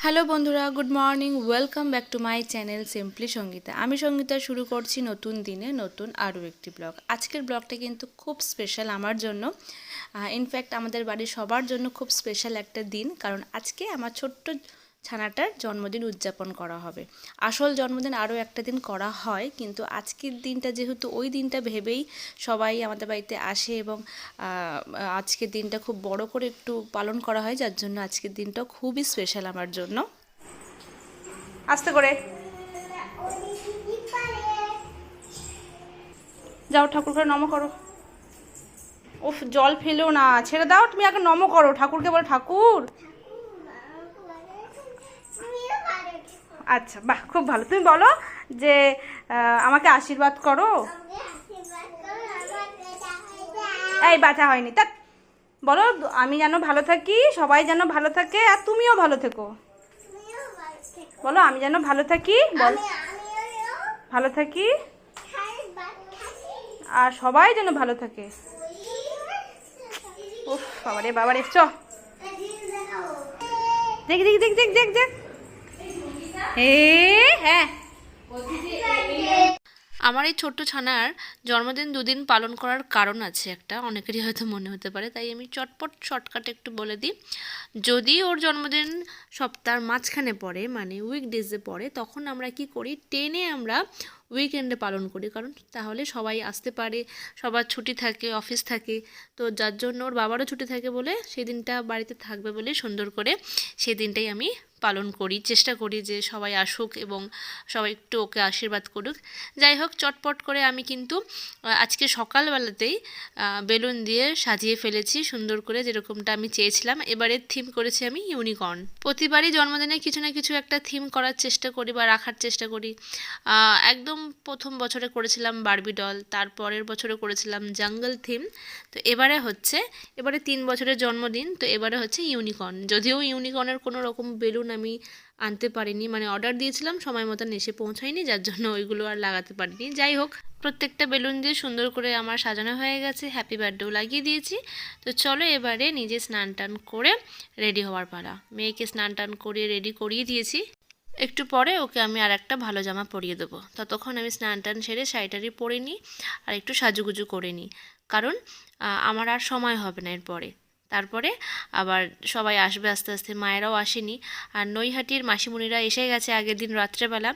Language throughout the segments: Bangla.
হ্যালো বন্ধুরা, good morning. Welcome back to my channel simply Sangeeta. আমি সঙ্গীতা শুরু করছি নতুন দিনে নতুন আরও একটি ব্লগ। আজকের ব্লগটা কিন্তু খুব স্পেশাল আমার জন্য, ইনফ্যাক্ট আমাদের বাড়ির সবার জন্য খুব স্পেশাল একটা দিন, কারণ আজকে আমার ছোট্ট ছানাটার জন্মদিন উদযাপন করা হবে। আসল জন্মদিন আরও একটা দিন করা হয়, কিন্তু আজকের দিনটা যেহেতু ওই দিনটা ভেবেই সবাই আমাদের বাড়িতে আসে এবং আজকের দিনটা খুব বড় করে একটু পালন করা হয়, যার জন্য আজকের দিনটা খুবই স্পেশাল আমার জন্য। আস্তে করে যাও, ঠাকুরকে নম করো। উফ, জল ফেলো না, ছেড়ে দাও। তুমি আগে নম করো, ঠাকুরকে বলো ঠাকুর। আচ্ছা, বাহ, খুব ভালো। তুমি বলো যে আমাকে আশীর্বাদ করো। এই বাঁচা হয়নি তা বলো, আমি যেন ভালো থাকি, সবাই যেন ভালো থাকে, আর তুমিও ভালো থেকো। বলো, আমি যেন ভালো থাকি, বল ভালো থাকি, আর সবাই যেন ভালো থাকে। উফ, বাবারে বাবারে, চ দেখ দেখ দেখ দেখ দেখ দেখ। হ্যাঁ, আমার এই ছোট্ট ছানার জন্মদিন দুদিন পালন করার কারণ আছে একটা, অনেকেরই হয়তো মনে হতে পারে, তাই আমি চটপট শর্টকাটে একটু বলে দিই। যদি ওর জন্মদিন সপ্তাহের মাঝখানে পড়ে, মানে উইকডেজে পড়ে, তখন আমরা কি করি, টেনে আমরা উইকেন্ডে পালন করি, কারণ তাহলে সবাই আসতে পারে, সবার ছুটি থাকে, অফিস থাকে, তো যার জন্য ওর বাবারও ছুটি থাকে বলে সেই দিনটা বাড়িতে থাকবে বলে সুন্দর করে সেই দিনটাই আমি পালন করি, চেষ্টা করি যে সবাই আসুক এবং সবাই একটু ওকে আশীর্বাদ করুক। যাই হোক, চটপট করে আমি কিন্তু আজকে সকালবেলাতেই বেলুন দিয়ে সাজিয়ে ফেলেছি সুন্দর করে, যেরকমটা আমি চেয়েছিলাম। এবারে থিম করেছি আমি ইউনিকর্ন। প্রতিবারই জন্মদিনে কিছু না কিছু একটা থিম করার চেষ্টা করি বা রাখার চেষ্টা করি। একদম প্রথম বছরে করেছিলাম বারবি ডল, তারপরের বছরে করেছিলাম জঙ্গল থিম, তো এবারে 3 বছরের জন্মদিন, তো এবারে হচ্ছে ইউনিকর্ন। যদিও ইউনিকর্নের কোনো রকম বেলুন আমি আনতে পারিনি, মানে অর্ডার দিয়েছিলাম, সময় মতন এসে পৌঁছায়নি, যার জন্য ওইগুলো আর লাগাতে পারিনি। যাই হোক, প্রত্যেকটা বেলুন দিয়ে সুন্দর করে আমার সাজানো হয়ে গেছে, হ্যাপি বার্থডেও লাগিয়ে দিয়েছি। তো চলো এবারে নিজে স্নান টান করে রেডি হওয়ার পালা। মেয়েকে স্নান টান করে রেডি করিয়ে দিয়েছি, একটু পরে ওকে আমি আর একটা ভালো জামা পরিয়ে দেবো। ততক্ষণ আমি স্নান টান সেরে শাড়িটারি পরে নিই আর একটু সাজুগুজু করে নিই, কারণ আমার আর সময় হবে না এরপরে। তারপরে আবার সবাই আসবে আস্তে আস্তে, মায়েরাও আসেনি, আর নৈহাটির মাসিমণিরা এসে গেছে আগের দিন রাত্রেবেলা,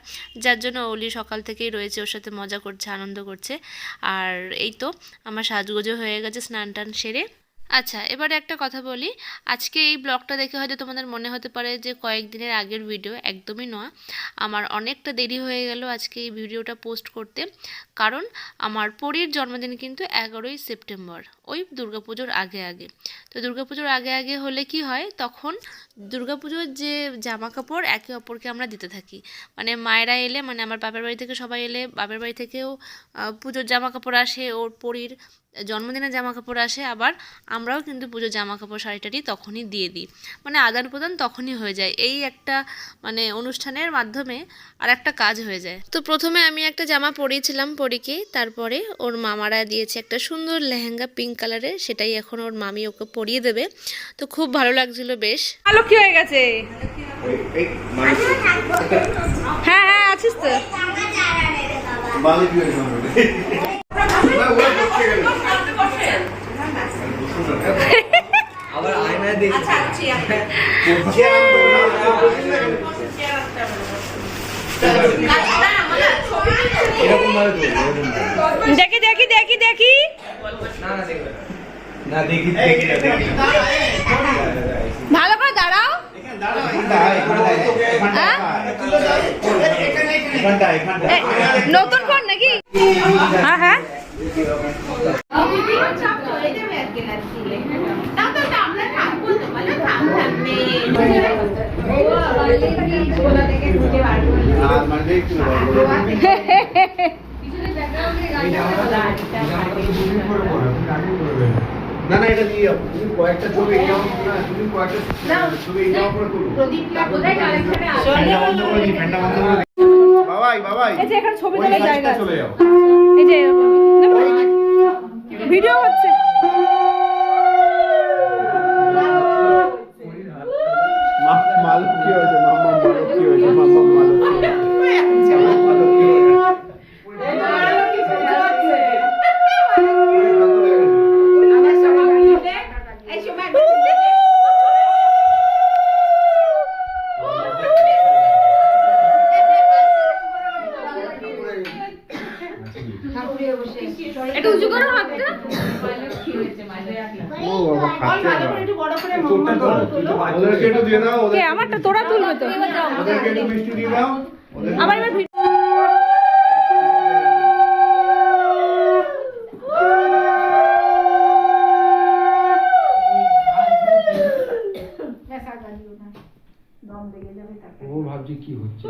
যার জন্য ওলি সকাল থেকেই রয়েছে, ওর সাথে মজা করছে, আনন্দ করছে। আর এই তো আমার সাজগুজো হয়ে গেছে স্নান টান সেরে। আচ্ছা, এবারে একটা কথা বলি। আজকে এই ব্লগটা দেখে হয়তো তোমাদের মনে হতে পারে যে কয়েকদিনের আগের ভিডিও, একদমই নয়। আমার অনেকটা দেরি হয়ে গেল আজকে এই ভিডিওটা পোস্ট করতে, কারণ আমার পরীর জন্মদিন কিন্তু 11ই সেপ্টেম্বর, ওই দুর্গাপুজোর আগে আগে। তো দুর্গাপুজোর আগে আগে হলে কি হয়, তখন দুর্গাপুজোর যে জামা কাপড় একে অপরকে আমরা দিতে থাকি, মানে মায়েরা এলে, মানে আমার বাপের বাড়ি থেকে সবাই এলে, বাপের বাড়ি থেকেও পুজোর জামা কাপড় আসে, ওর পরীর জন্মদিনের জামা কাপড় আসে, আবার আমরাও কিন্তু পুজোর জামা কাপড় শাড়িটারি তখনই দিয়ে দিই, মানে আদান প্রদান তখনই হয়ে যায়। এই একটা মানে অনুষ্ঠানের মাধ্যমে আর একটা কাজ হয়ে যায়। তো প্রথমে আমি একটা জামা পরিয়েছিলাম পরীকে, তারপরে ওর মামারা দিয়েছে একটা সুন্দর লেহেঙ্গা পিঙ্ক কালারের, সেটাই এখন ওর মামি ওকে পরিয়ে দেবে। তো খুব ভালো লাগছিল, বেশ ভালো কি হয়ে গেছে। হ্যাঁ হ্যাঁ, আছিস তো। আবার আয়না দেখি। আচ্ছা দেখি দেখি দেখি দেখি না দেখি দেখি ভালো করে দাঁড়াও। নতুন ফোন নাকি? হ্যাঁ হ্যাঁ, না না, এটা নিয়ে যাও, তুমি কয়েকটা ছবি এটাও না, তুমি কয়েকটা ছবি এটাও করে তুলো। প্রদীপটা কোথায় কালেকশনে আছে? ফ্যানটা বন্ধ করে দিই, ফ্যানটা বন্ধ করে দিই। বাবাই বাবাই, এই যে এখানে ছবি তোলার জায়গা আছে, চলে যাও। এই যে ভিডিও হচ্ছে। মাল কি হয়েছে মামা? একটু উঁচু করো হাতটা। ও বাবা খাচ্ছে ওদেরকে একটু দিয়ে দাও কে আমারটা তোরা তুলবে তো। ওদেরকে একটু মিষ্টি দিয়ে দাও আবার এবার ও ভাবছি কি হচ্ছে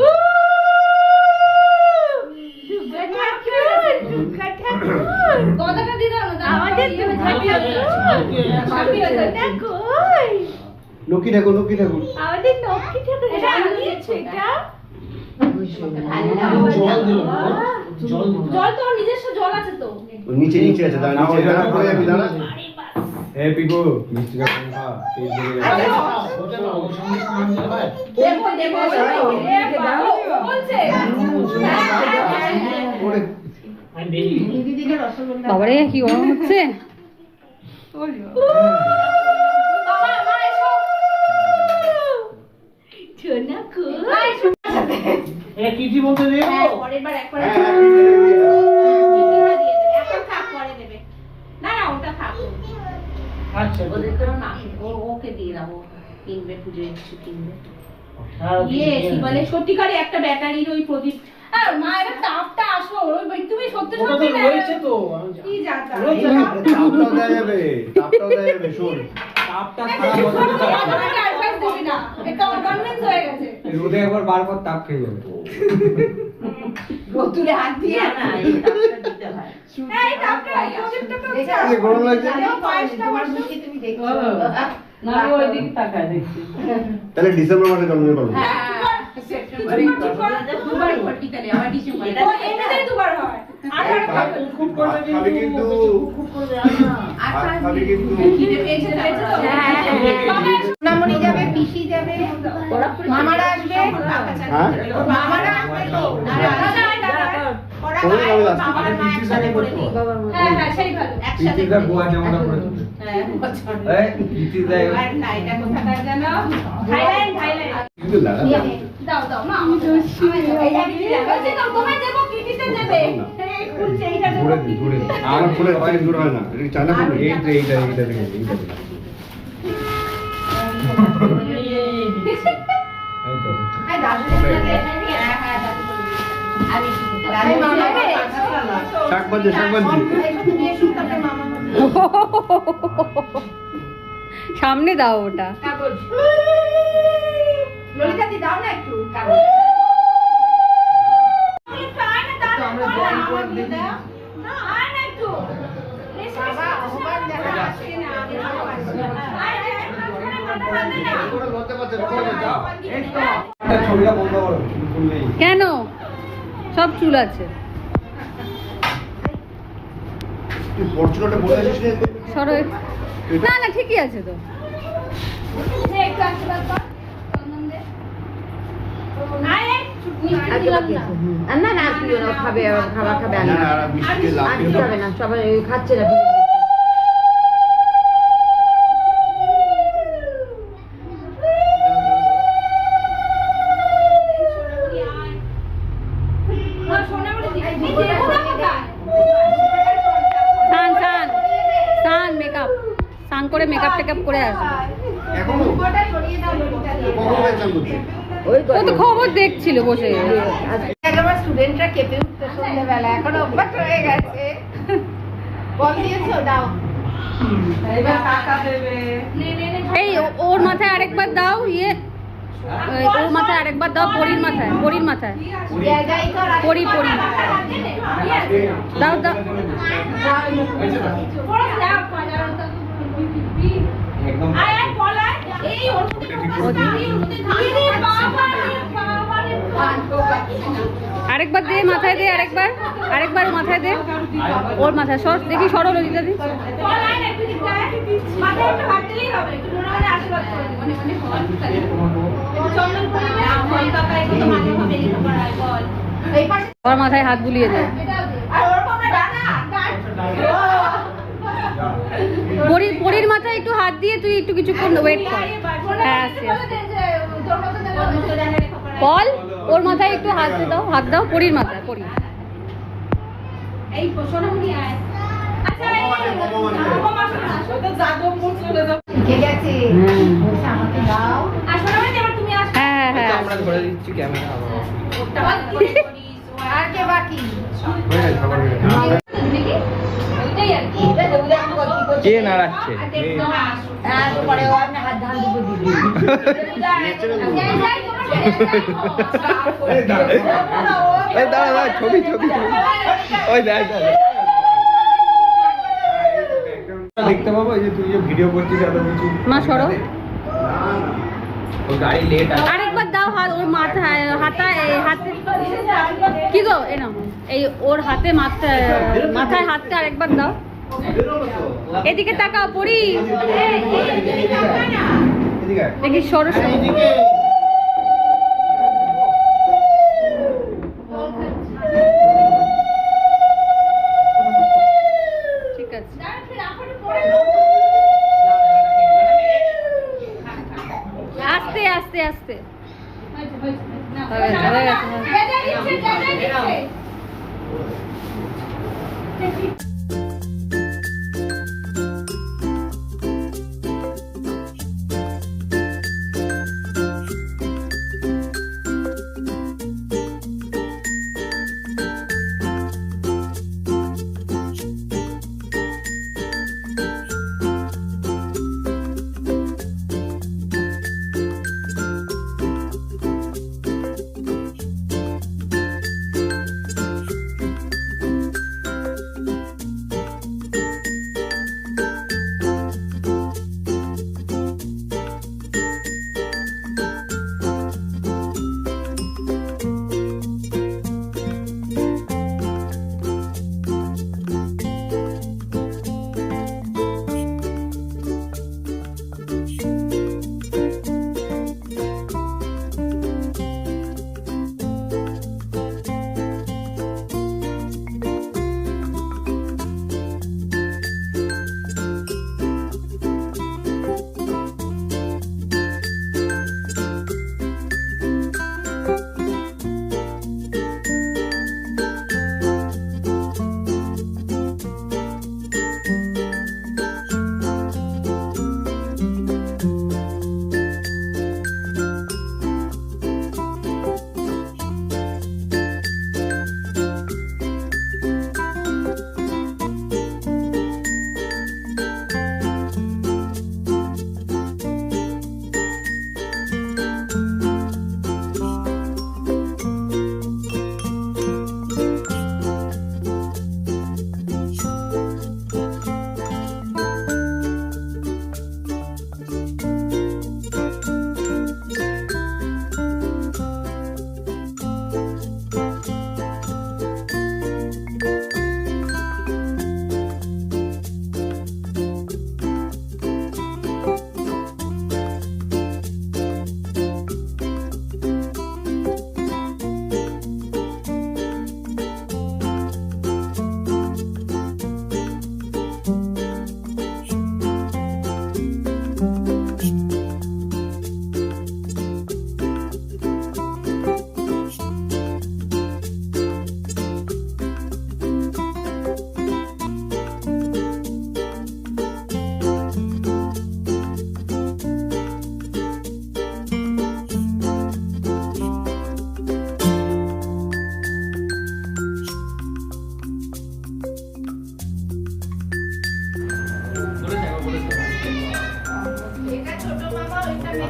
কথাটা দিয়ে দাও না আমাদের লক্ষ্মী ঠাকুর লক্ষ্মী ঠাকুর আমাদের লক্ষ্মী ঠাকুর এটা দিয়েছে এটা জল তো নিজস্ব জল আছে তো নিচে নিচে আছে দাঁড়া নিচে দাঁড়া পড়ে যাবি দাঁড়া এ পিকো মিষ্টিটা কম খা এই দেখো দেখো বলছে পড়ে বাবারে কি গরম হচ্ছে। কিটি বলতে দেবো পরের বার একবার এখন খাপ পরে দেবে না না ওটা খাপ আচ্ছা ওদের তো না ওকে দিয়ে দাও কিনবে পুজো কিছু কিনবে হ্যাঁ ইয়ে কি বলে সত্যিকারে একটা ব্যাটারির ওই প্রদীপ আর মা এটা তাপটা আসো ওই তুমি সত্যি ওটা তো সত্যি রয়েছে তো কি জাতা তাপটাও দেয়া যাবে তাপটাও দেয়া যাবে শোন তাপটা সারা বছর আমাকে অ্যাডভাইস দিবি না এটা কনভিন্স হয়ে গেছে রোদে একবার বারবার তাপ খেয়ে যাবে রোদুরে হাত দিয়ে না এই তাপটা দিতে হয় এই তাপটা প্রদীপটা তো কি গরম লাগছে পায়েসটা বসে তুমি দেখো না আমি ওই দিকে তাকায় দেখছি তাহলে ডিসেম্বর মাসে জন্মদিন পালন সেপ্টেম্বরে দুবার ভর্তি তাহলে আবার ডিসেম্বরে এটাতেই দুবার হয় খুব করবে খাবি কিন্তু খুব করবে আর না খাবি কিন্তু খিদে পেয়েছে তো নামনি যাবে, পিসি যাবে, মামারা আসবে, হ্যাঁ মামারা আসবে তো। ওরা কোন ভাই, নামে আসবে? বাবার মা একসাথে করে নিই। হ্যাঁ হ্যাঁ সেই ভালো একসাথে পিতিদা করে গোয়া নিই। জামাটা পরে হ্যাঁ, বছর। এই পিতিদা আর না, এটা কোথাকার যেন? থাইল্যান্ড থাইল্যান্ড কিন্তু লাগা দাও দাও না আমি তো এইটা কি বলছি তো তোমায় দেবো কিটিতে দেবে এই খুলছে এইটা দেবো ঘুরে দি ঘুরে দি আমার ফুলের চেন দূর হয় না এটা কি চায়না ফুল এইটা দেখে এইটা দেখে এই তো হ্যাঁ, দাদুর সাথে। হ্যাঁ, হ্যাঁ, দাদু বলবে। আমি দাদু মামা শাক বাজে শাক বাজে এসব নিয়ে শুন তারপরে মামা বলবে। সামনে দাও ওটা। কাগজ। ললিতা দি দাও না একটু কাগজ। আমরা জয়েন করে দিই না আর না একটু বাবা, অবাক দেখা আসে না। একটা ছবিটা বন্ধ করো ফুল নেই কেন সব চুল আছে। তুই ফরচুনাটা বলে আসিস না সরো না না ঠিকই আছে তো। একটু আশীর্বাদ কর চন্দন দে আরে মিষ্টি দিলাম না না না তুই ওরা খাবে খাবার খাবে না না আর মিষ্টি লাভ আর দিতে হবে না সবাই খাচ্ছে না স্নান স্নান স্নান মেকআপ স্নান করে মেকআপ টেকআপ করে আসবে। এখনো ওটা সরিয়ে দাও ললিতা দি। কখন বেচান করছিস ওই ও তো খবর দেখছিল বসে। আমার স্টুডেন্টরা কেঁপে উঠতো সন্ধ্যেবেলা, এখন অভ্যাস হয়ে গেছে। বল দিয়েছো? দাও। এবার টাকা দেবে এই ওর মাথায় আরেকবার দাও ইয়ে ওর মাথায় আরেকবার দাও পরির মাথায় পরির মাথায় জায়গায় কর আর পরি পরি দাও দাও। একদম আরেকবার দে মাথায় দে আরেকবার আরেকবার মাথায় দে ওর মাথায় সর দেখি সরল ললিতা দি। এই পাশে ওর মাথায় হাত বুলিয়ে দে। আর ওরকম না ডানা। পরির মাথায় একটু হাত দিয়ে তুই একটু কিছুক্ষণ ওয়েট কর। হ্যাঁ আস্তে আস্তে বল ওর মাথায় একটু হাত দাও পরির মাথায় পরি এই সোনামণি আয়। আচ্ছা ঠিক আছে বলছে আমাকে দাও আর সোনামণি এবার তুমি আসো। হ্যাঁ হ্যাঁ আমরা ধরে দিচ্ছি ক্যামেরা। আর কে বাকি হয়ে গেছে, খাবার হয়ে গেছে। দেখি ওইটাই আর কি। কে নাড়াচ্ছে? পরে ও আপনি হাত ধান দুটো দিবি এই দাঁড়া ছবি ওই দেখ দেখতে পাবো এই যে তুই যে ভিডিও করছিস এত কিছু। মা সরো। ওই গাড়ি লেট আছে। আরেকবার দাও হাত ওর মাথায় হাতায় হাতে কি গো এ নাও এই ওর হাতে মাথায় হাতটা আরেকবার দাও। এদিকে তাকাও পড়ি এদিকে আয়। দেখি সরো সরো। ঠিক আছে আস্তে আস্তে আস্তে হয়ে গেছে।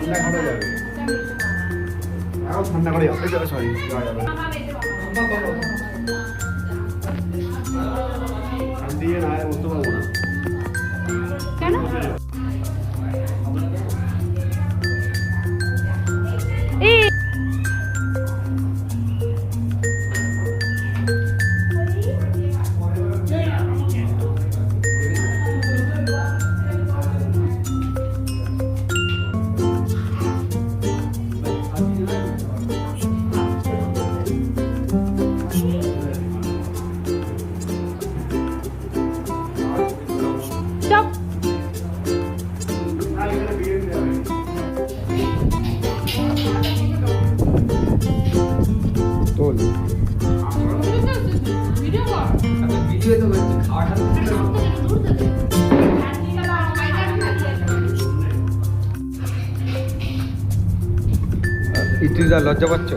ঠান্ডা করে যাবে ঠান্ডা করে যাবে সরি দিয়ে না বলতে পারবো না কেন এই বিদ্যুৎ লজ্জা পাচ্ছ